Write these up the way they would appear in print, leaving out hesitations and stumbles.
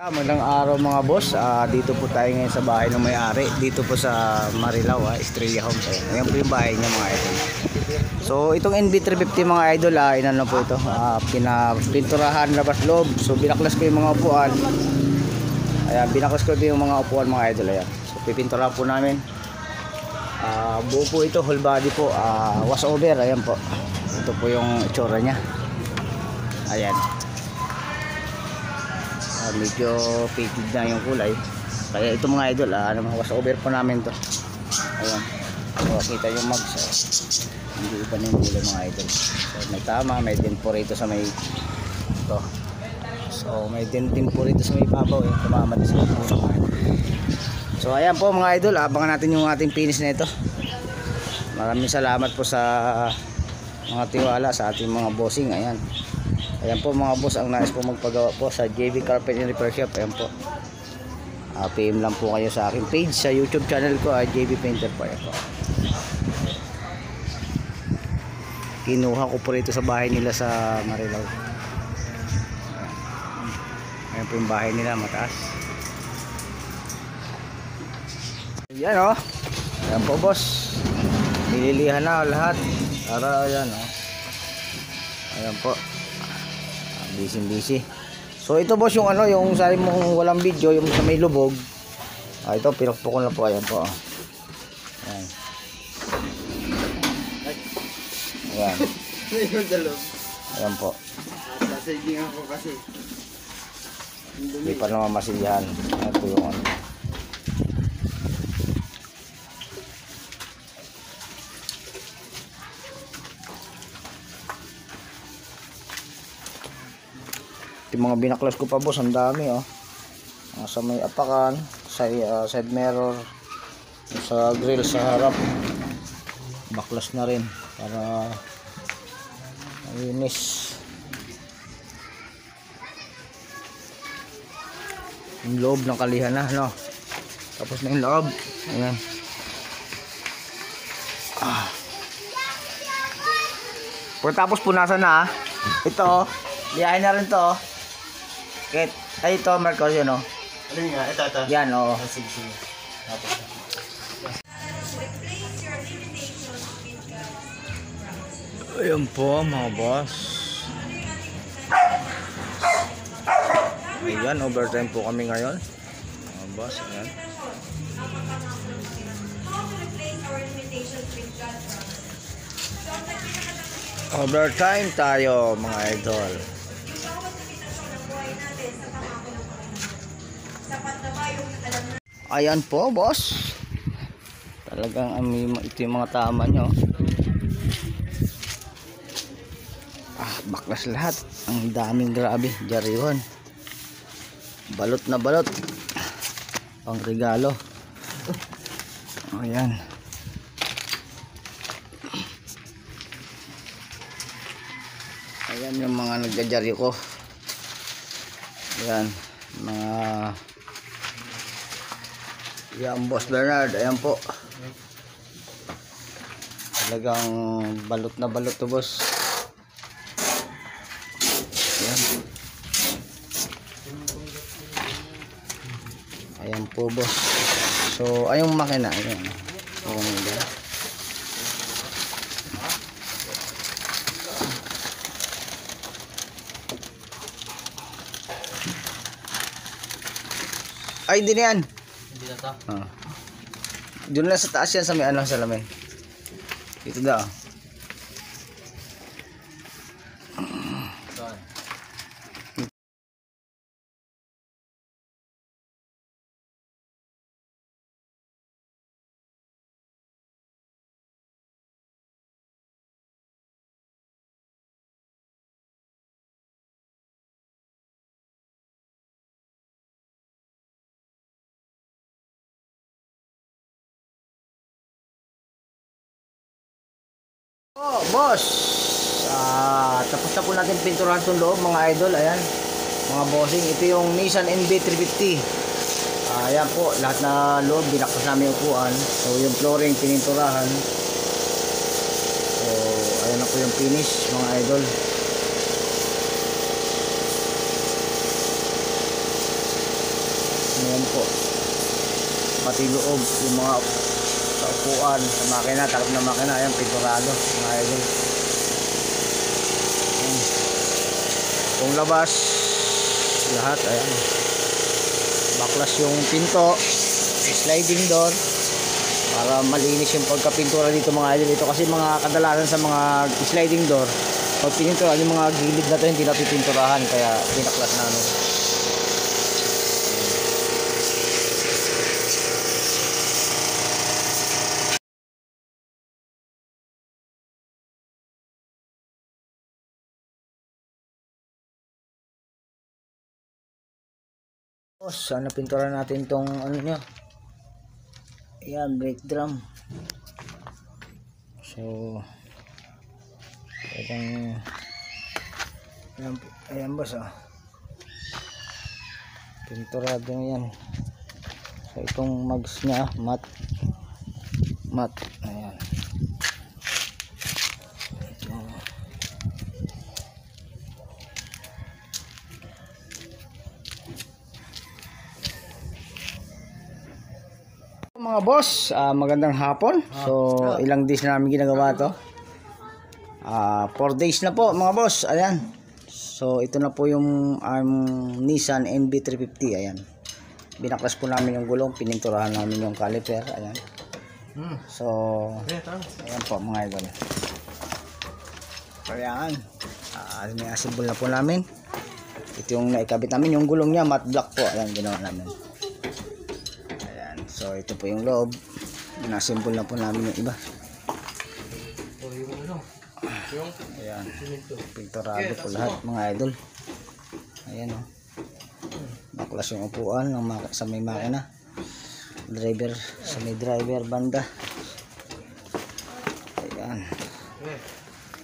Magandang araw mga boss. Dito po tayo ngayon sa bahay ng may-ari. Dito po sa Marilao, Estrella Homes. Ayan po yung bahay niya mga idol. So itong NB350 mga idol, inano po ito. Pinapinturahan labas loob. So binaklas ko yung mga upuan. Ayan, binaklas ko yung mga upuan mga idol. Ayan. So pipinturahan po namin. Buo po ito, whole body po. Was over. Ayan po. Ito po yung itsura niya. Ayan. Medyo faded na yung kulay, kaya ito mga idol was over po namin to. Ayan, so kita yung mags, hindi iba na yung kulay mga idol. So may tama, may din po rito sa may ito. So may din po rito sa may babaw, tumama din sa puno. So ayan po mga idol, abangan natin yung ating finish na ito. Maraming salamat po sa mga tiwala sa ating mga bossing. Ayan. Ayan po mga boss, ang nais po magpagawa po sa JB Carpet and Repair Shop. Ayan po, PM lang po kayo sa aking page sa YouTube channel ko, JB Painter po. Ayan po, kinuha ko po rito sa bahay nila sa Marilao. Ayan po yung bahay nila, mataas. Ayan o, ayan po boss, nililihan na lahat para ayan o. Ayan po, busy. So ito boss yung yung sabi mong walang video, yung sa may lubog. Ito pinakpo ko na po. Ayan po. Ayan. Ayan. Ayan po. Nasaging ako kasi. Hindi pa naman masilyahan. Ayan po yung yung mga binaklas ko pa boss, ang dami sa may apakan, sa side mirror, sa grill sa harap, baklas na rin para malinis. Yung loob ng kalihan na tapos na yung loob. Ayan. Pagkatapos punasan na ito, liyahin na rin to. Ay ito Marcos yun Ano nga? Ito. yan Sige. Ayan po mga boss. Ayan, overtime po kami ngayon mga boss. Ayan, overtime tayo mga idol. Ayan po boss, talagang ito yung mga tama nyo. Baklas lahat, ang daming, grabe, jariwan, balot na balot, pang regalo. Ayan. Ayan yung mga nagjajaryo ko. Ayan, mga yan Boss Bernard. Ayan po, talagang balot na balot to boss. Ayan. Ayan po boss. So ayong makina, ayan. Ay din yan. Hindi na to. Doon lang sa taas yan sa may salamin. Ito daw. Boss, tapos na po natin pinturahan itong loob mga idol. Ayan mga bossing, ito yung Nissan NB350. Ayan po, lahat na loob binaklas namin yung upuan. So yung flooring pininturahan. So ayan na po yung finish mga idol. Ayan po. Pati loob, yung mga sa upuan, sa makina, takip na makina, ayan, pinturado, mga idol. Ayan. Kung labas, lahat, ayan. Baklas yung pinto, sliding door, para malinis yung pagkapintura dito mga idol. Ito kasi mga kadalasan sa mga sliding door, pag pininturahan yung mga gilid na ito, hindi na pipinturahan, kaya pinaklas namin. Sana pintura natin tong ano nyo. Ayan, brake drum. So ayan boss, oh. Pinturado yan. So itong mags nya matte, ayan. Mga boss, magandang hapon. So ilang days na namin ginagawa to. 4 days na po mga boss. Ayan. So ito na po yung Nissan NB350. Ayan. Binaklas po namin yung gulong, pininturahan namin yung caliper. Ayan. So ayan po mga idol. Ayan. Assemble na po namin. Ito yung naikabit namin, yung gulong niya matte black po. Ayan, ginawa namin. So ito po yung loob. Nasimple na po namin yung iba. Ayan. Pinturado po lahat mga idol. Ayan, oh. Baklas yung upuan ng sa may makina. Driver, sa may driver banda. Ayan.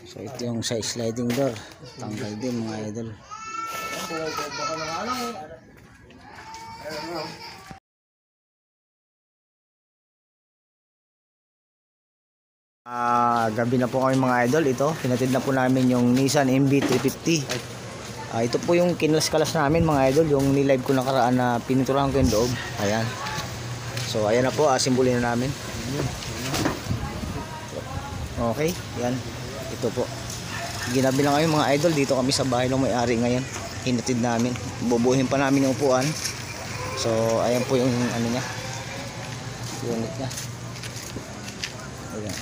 So ito yung sa sliding door. Tanggal din mga idol. Gabi na po kami mga idol. Ito, pinatid na po namin yung Nissan NB350. Ito po yung kinalas-kalas namin mga idol, yung nilive ko nakaraan na pininturahan ko yung loob. Ayan. So ayan na po, asimbulin na namin. Okay, yan. Ito po. Ginabi na kami mga idol, dito kami sa bahay ng may-ari ngayon. Hinatid namin. Bubuhin pa namin yung upuan. So ayan po yung ano niya. Unit niya. Ayan.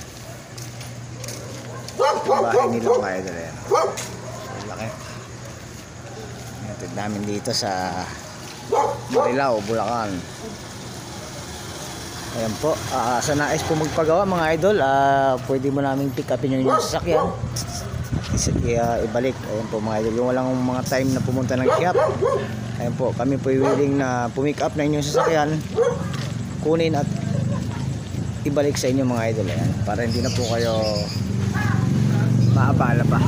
Yung bahay nila mga idol. Ayan. So laki. Hinatid namin dito sa Marilao, Bulacan. Ayan po, sa nais po magpagawa mga idol, pwede mo namin pick upin yung sasakyan, ibalik. Ayan po mga idol, yung walang mga time na pumunta ng shop, ayan po, kami po willing na pumick up na inyong sasakyan, kunin at ibalik sa inyo mga idol. Ayan, para hindi na po kayo maabala pa.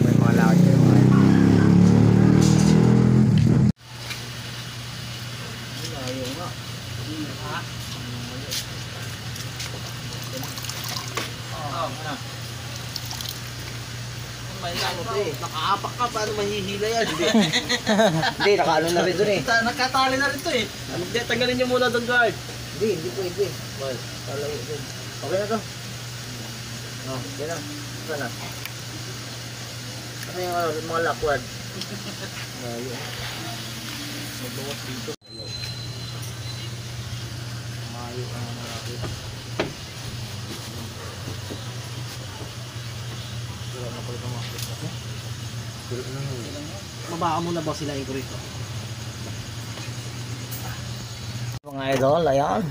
May mga lakad kayo mga idol. Ayaw nga. Nakaapak ka, paano mahihila yan? Hindi, nakaano na rin dun eh. Nakatali na rin to eh. Hindi, tanggalin nyo muna doon guard. Hindi pwede. Well, Okay na to. Okay na. Sana. Ano yung mga lockward? magbawas dito. Mayo ang mga natin. Wala na pala itong makit na. Mabaka muna ba sila yung rito? Mga idol, ayan.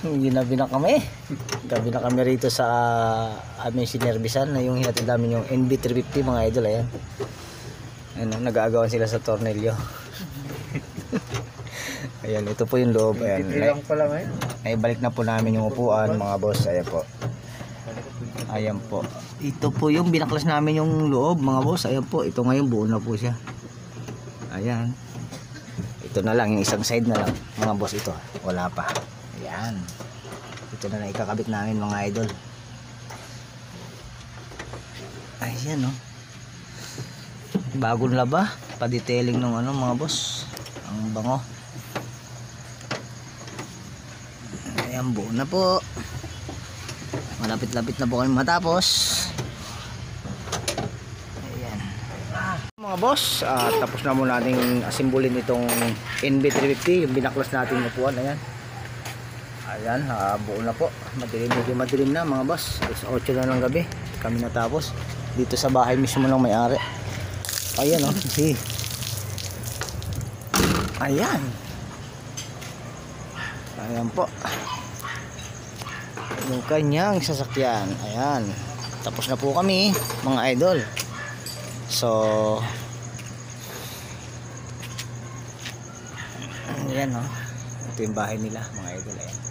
Ginabi na kami. Gabi na kami rito sa aming sinerbisan na yung hinatid namin yung NB350 mga idol. Ayan. Ayan, nag-aagawan sila sa tornilyo. Ayan, ito po yung loob. Ayan. Naibalik na po namin yung upuan mga boss. Ayan po. Ayan po. Ito po yung binaklas namin yung loob mga boss. Ayan po. Ito ngayon buo na po siya. Ayan. Ito na lang. Yung isang side na lang mga boss ito. Wala pa. Ayan. Ito na ikakabit namin mga idol. Ayan, oh. Bagong laba. Pa-detailing ng ano mga boss. Ang bango. Ayan, buo na po. Malapit-lapit na po kami matapos. Ayan. Mga boss, tapos na muna nating asimbulin itong NB350, yung binaklas natin yung upuan. Ayan. Ayan, buo na po. Madilim, medyo madilim na mga boss. 8 na ng gabi. Kami natapos. Dito sa bahay mismo lang may-ari. Ayan, oh. See. Ayan. Ayan po. Yung kanyang sasakyan. Ayan. Tapos na po kami, mga idol. So, ayan, oh. Ito yung bahay nila, mga idol. Ayan.